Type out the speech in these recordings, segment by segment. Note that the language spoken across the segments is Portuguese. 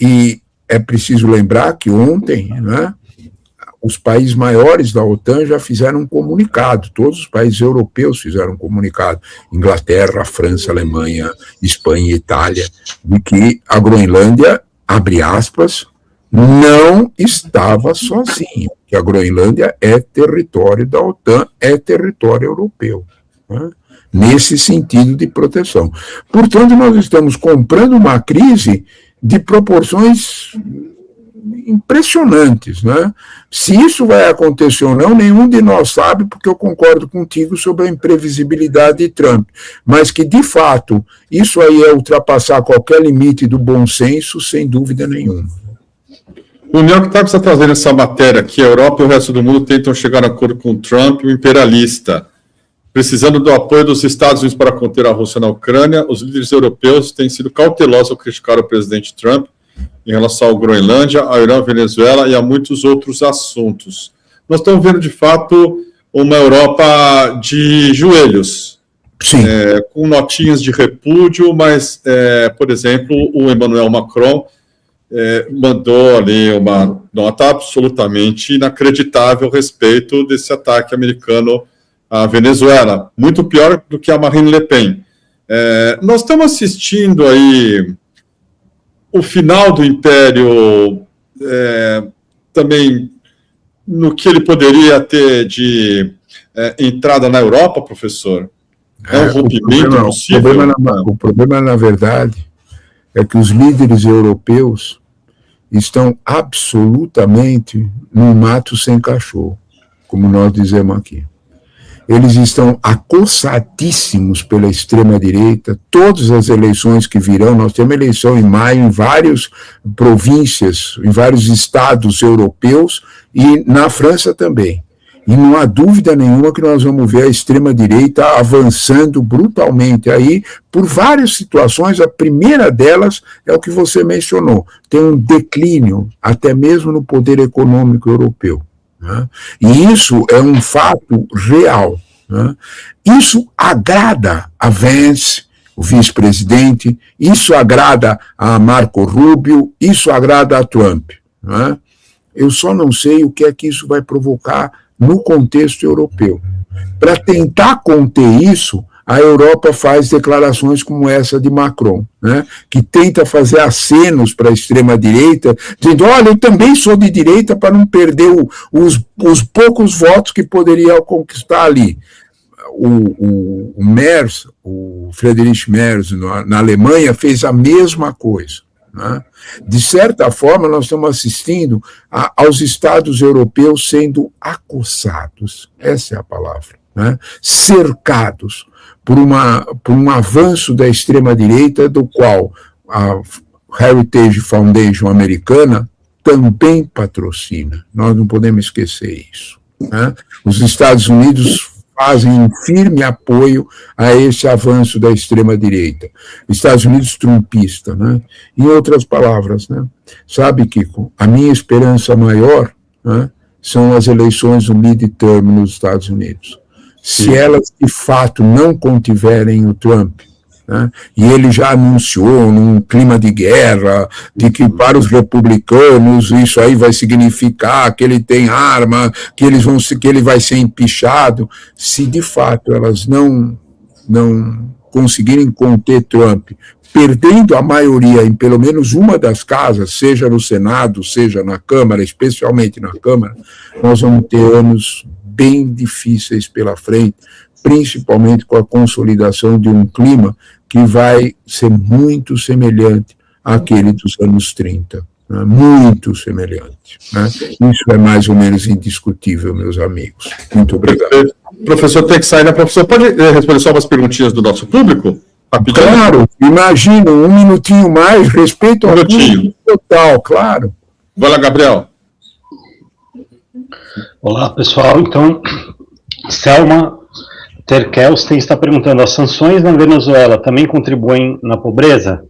E é preciso lembrar que ontem, né, os países maiores da OTAN já fizeram um comunicado, todos os países europeus fizeram um comunicado, Inglaterra, França, Alemanha, Espanha e Itália, de que a Groenlândia, abre aspas, não estava sozinha, que a Groenlândia é território da OTAN, é território europeu, né, nesse sentido de proteção. Portanto, nós estamos comprando uma crise de proporções impressionantes, né? Se isso vai acontecer ou não, nenhum de nós sabe, porque eu concordo contigo sobre a imprevisibilidade de Trump, mas que, de fato, isso aí é ultrapassar qualquer limite do bom senso, sem dúvida nenhuma. O New York Times está trazendo essa matéria que a Europa e o resto do mundo tentam chegar a acordo com Trump, o imperialista. Precisando do apoio dos Estados Unidos para conter a Rússia na Ucrânia, os líderes europeus têm sido cautelosos ao criticar o presidente Trump em relação à Groenlândia, ao Irã, à Venezuela e a muitos outros assuntos. Nós estamos vendo, de fato, uma Europa de joelhos, com notinhas de repúdio, mas, por exemplo, o Emmanuel Macron mandou ali uma nota absolutamente inacreditável a respeito desse ataque americano à Venezuela, muito pior do que a Marine Le Pen. Nós estamos assistindo aí o final do Império, também no que ele poderia ter de entrada na Europa, professor? É um rompimento possível? O problema, na verdade, é que os líderes europeus estão absolutamente num mato sem cachorro, como nós dizemos aqui. Eles estão acossadíssimos pela extrema-direita, todas as eleições que virão, nós temos eleição em maio em várias províncias, em vários estados europeus e na França também. E não há dúvida nenhuma que nós vamos ver a extrema-direita avançando brutalmente aí por várias situações. A primeira delas é o que você mencionou, tem um declínio até mesmo no poder econômico europeu. Né? E isso é um fato real. Né? Isso agrada a Vance, o vice-presidente, isso agrada a Marco Rubio, isso agrada a Trump. Né? Eu só não sei o que é que isso vai provocar no contexto europeu. Para tentar conter isso, a Europa faz declarações como essa de Macron, né, que tenta fazer acenos para a extrema-direita, dizendo, olha, eu também sou de direita para não perder os poucos votos que poderia conquistar ali. O Merz, o Friedrich Merz, na Alemanha, fez a mesma coisa. Né? De certa forma, nós estamos assistindo aos Estados europeus sendo acossados, essa é a palavra, né? Cercados por um avanço da extrema-direita, do qual a Heritage Foundation americana também patrocina. Nós não podemos esquecer isso. Né? Os Estados Unidos fazem um firme apoio a esse avanço da extrema-direita. Estados Unidos trumpista, né? Em outras palavras, né? Sabe, Kiko, a minha esperança maior, né, são as eleições do midterm nos Estados Unidos. Se elas, de fato, não contiverem o Trump, né, e ele já anunciou num clima de guerra, de que para os republicanos isso aí vai significar que ele tem arma, que ele vai ser empichado, se de fato elas não conseguirem conter Trump, perdendo a maioria em pelo menos uma das casas, seja no Senado, seja na Câmara, especialmente na Câmara, nós vamos ter anos bem difíceis pela frente, principalmente com a consolidação de um clima que vai ser muito semelhante àquele dos anos 30, né? Muito semelhante. Né? Isso é mais ou menos indiscutível, meus amigos. Muito obrigado. Professor, tem que sair, né? Professor, pode responder só umas perguntinhas do nosso público? Rapidinho. Claro, imagino, um minutinho mais, respeito ao público total, claro. Vai lá, Gabriel. Olá, pessoal. Então, Selma Terkelsten está perguntando, as sanções na Venezuela também contribuem na pobreza?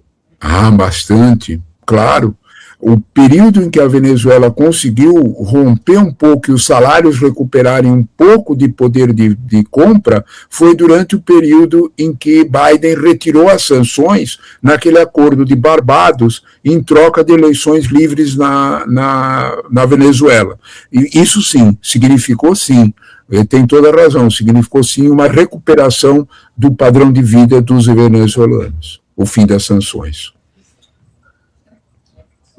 Bastante, claro. O período em que a Venezuela conseguiu romper um pouco e os salários recuperarem um pouco de poder de compra foi durante o período em que Biden retirou as sanções naquele acordo de Barbados em troca de eleições livres na Venezuela. E isso sim, significou sim, ele tem toda a razão, significou sim uma recuperação do padrão de vida dos venezuelanos, o fim das sanções.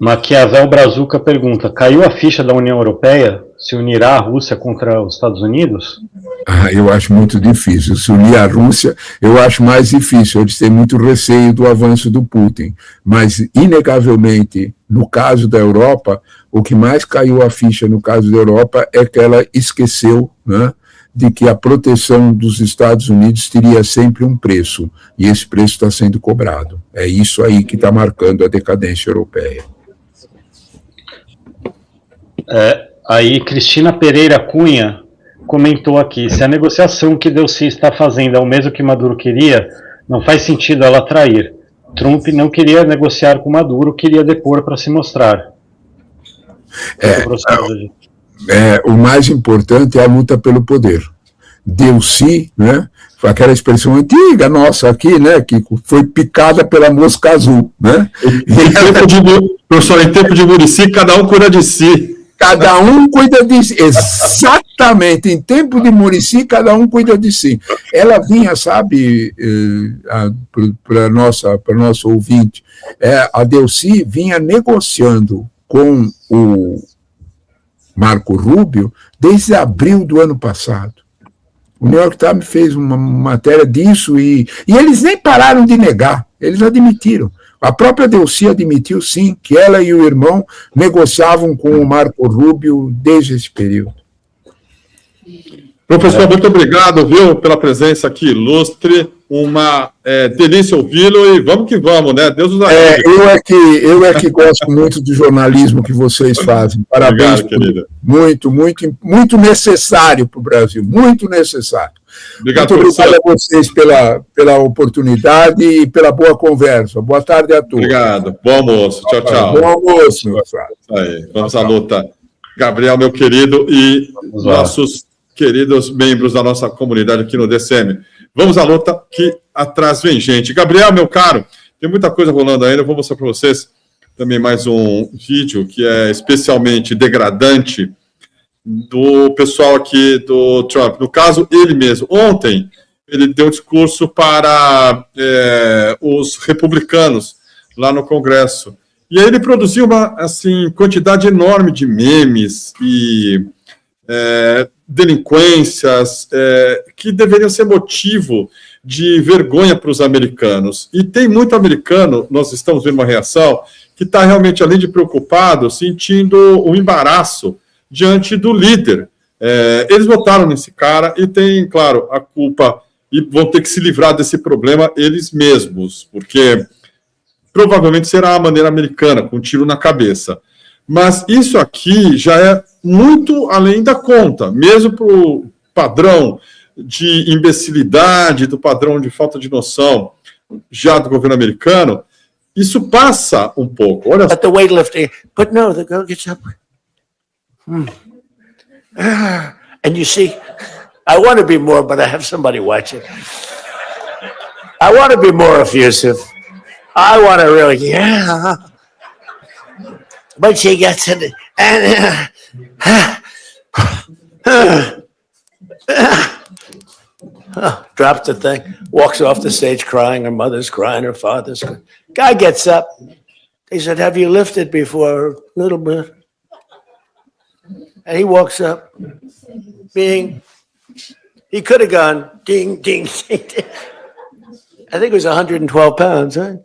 Maquiavel Brazuca pergunta, caiu a ficha da União Europeia? Se unirá a Rússia contra os Estados Unidos? Eu acho muito difícil. Se unir à Rússia, eu acho mais difícil. Eles têm muito receio do avanço do Putin. Mas, inegavelmente, no caso da Europa, o que mais caiu a ficha no caso da Europa é que ela esqueceu, né, de que a proteção dos Estados Unidos teria sempre um preço. E esse preço está sendo cobrado. É isso aí que está marcando a decadência europeia. Aí, Cristina Pereira Cunha comentou aqui, se a negociação que Delcy está fazendo é o mesmo que Maduro queria, não faz sentido ela trair. Trump não queria negociar com Maduro, queria depor para se mostrar. O mais importante é a luta pelo poder. Delcy, né, foi aquela expressão antiga nossa aqui, né, que foi picada pela mosca azul, né? Professor, em tempo de Muricy, cada um cuida de si. Cada um cuida de si, exatamente, em tempo de Muricy, cada um cuida de si. Ela vinha, sabe, para nosso ouvinte, a Delcy vinha negociando com o Marco Rubio desde abril do ano passado. O New York Times fez uma matéria disso e eles nem pararam de negar, eles admitiram. A própria Delcy admitiu, sim, que ela e o irmão negociavam com o Marco Rubio desde esse período. Professor, muito obrigado, viu, pela presença aqui ilustre. Uma delícia ouvi-lo e vamos que vamos, né? Deus nos ajude. Eu é que gosto muito do jornalismo que vocês fazem. Parabéns, obrigado, querida. Muito necessário para o Brasil, muito necessário. Obrigado, muito obrigado a vocês pela oportunidade e pela boa conversa. Boa tarde a todos. Obrigado. Bom almoço. Tchau, tchau. Bom almoço, meu senhor. Aí, vamos à luta. Gabriel, meu querido, e nossos queridos membros da nossa comunidade aqui no DCM. Vamos à luta, que atrás vem gente. Gabriel, meu caro, tem muita coisa rolando ainda. Eu vou mostrar para vocês também mais um vídeo que é especialmente degradante do pessoal aqui do Trump. No caso, ele mesmo. Ontem, ele deu um discurso para os republicanos lá no Congresso. E aí ele produziu uma quantidade enorme de memes e delinquências que deveriam ser motivo de vergonha para os americanos. E tem muito americano, nós estamos vendo uma reação, que está realmente, além de preocupado, sentindo um embaraço diante do líder. Eles votaram nesse cara e têm, claro, a culpa e vão ter que se livrar desse problema eles mesmos, porque provavelmente será a maneira americana, com um tiro na cabeça. Mas isso aqui já é muito além da conta, mesmo para o padrão de imbecilidade, do padrão de falta de noção já do governo americano, isso passa um pouco. Olha só. But the weightlifting, but no, the girl gets up. And you see, I want to be more, but I have somebody watching. I want to be more effusive. I want to really, yeah. But she gets it, and drops the thing, walks off the stage crying. Her mother's crying, her father's crying. Guy gets up. He said, "Have you lifted before?" A little bit. And he walks up, he could have gone, ding, ding, ding, ding. I think it was 112 pounds, huh?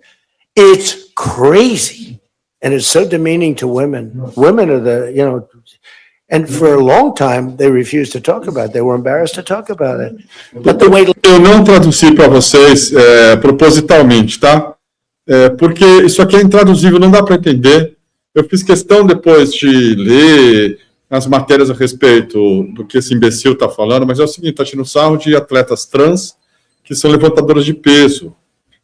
It's crazy. And it's so demeaning to women. Women are and for a long time, they refused to talk about it. They were embarrassed to talk about it. But the way... Eu não traduzi para vocês propositalmente, tá? Porque isso aqui é intraduzível, não dá para entender. Eu fiz questão depois de ler as matérias a respeito do que esse imbecil está falando, mas é o seguinte, está tirando sarro de atletas trans que são levantadoras de peso.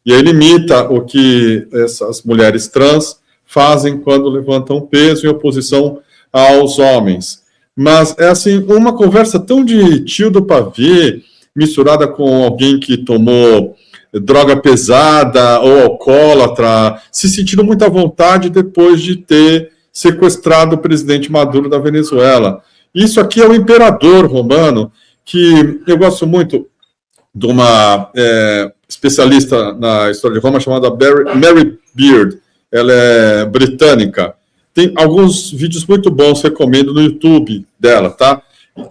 E aí ele imita o que essas mulheres trans fazem quando levantam peso em oposição aos homens. Mas é assim, uma conversa tão de tio do pavê, misturada com alguém que tomou droga pesada ou alcoólatra, se sentindo muito à vontade depois de ter sequestrado o presidente Maduro da Venezuela. Isso aqui é o imperador romano, que eu gosto muito de uma especialista na história de Roma chamada Mary Beard. Ela é britânica. Tem alguns vídeos muito bons, recomendo, no YouTube dela, tá?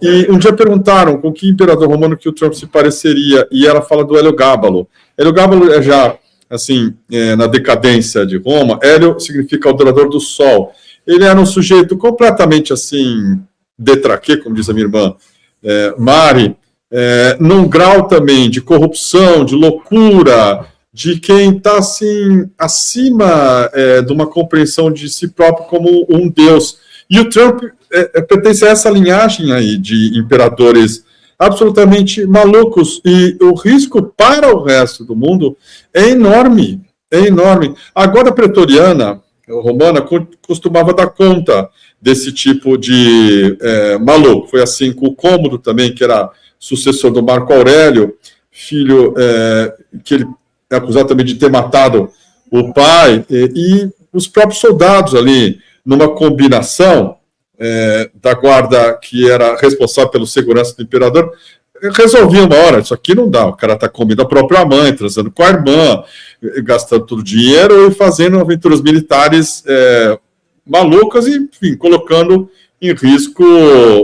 E um dia perguntaram com que imperador romano que o Trump se pareceria, e ela fala do Heliogábalo. Heliogábalo é já, assim, na decadência de Roma. Hélio significa adorador do sol. Ele era um sujeito completamente, assim, detraquê, como diz a minha irmã Mari, num grau também de corrupção, de loucura, de quem está, assim, acima de uma compreensão de si próprio como um deus. E o Trump pertence a essa linhagem aí de imperadores absolutamente malucos, e o risco para o resto do mundo é enorme, é enorme. A guarda pretoriana romana costumava dar conta desse tipo de maluco. Foi assim com o Cômodo também, que era sucessor do Marco Aurélio, filho que ele é acusado também de ter matado o pai, e os próprios soldados ali, numa combinação da guarda que era responsável pela segurança do imperador, resolvia uma hora, isso aqui não dá, o cara está comendo a própria mãe, transando com a irmã, gastando todo o dinheiro e fazendo aventuras militares malucas e, enfim, colocando em risco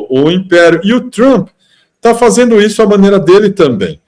o império. E o Trump está fazendo isso à maneira dele também.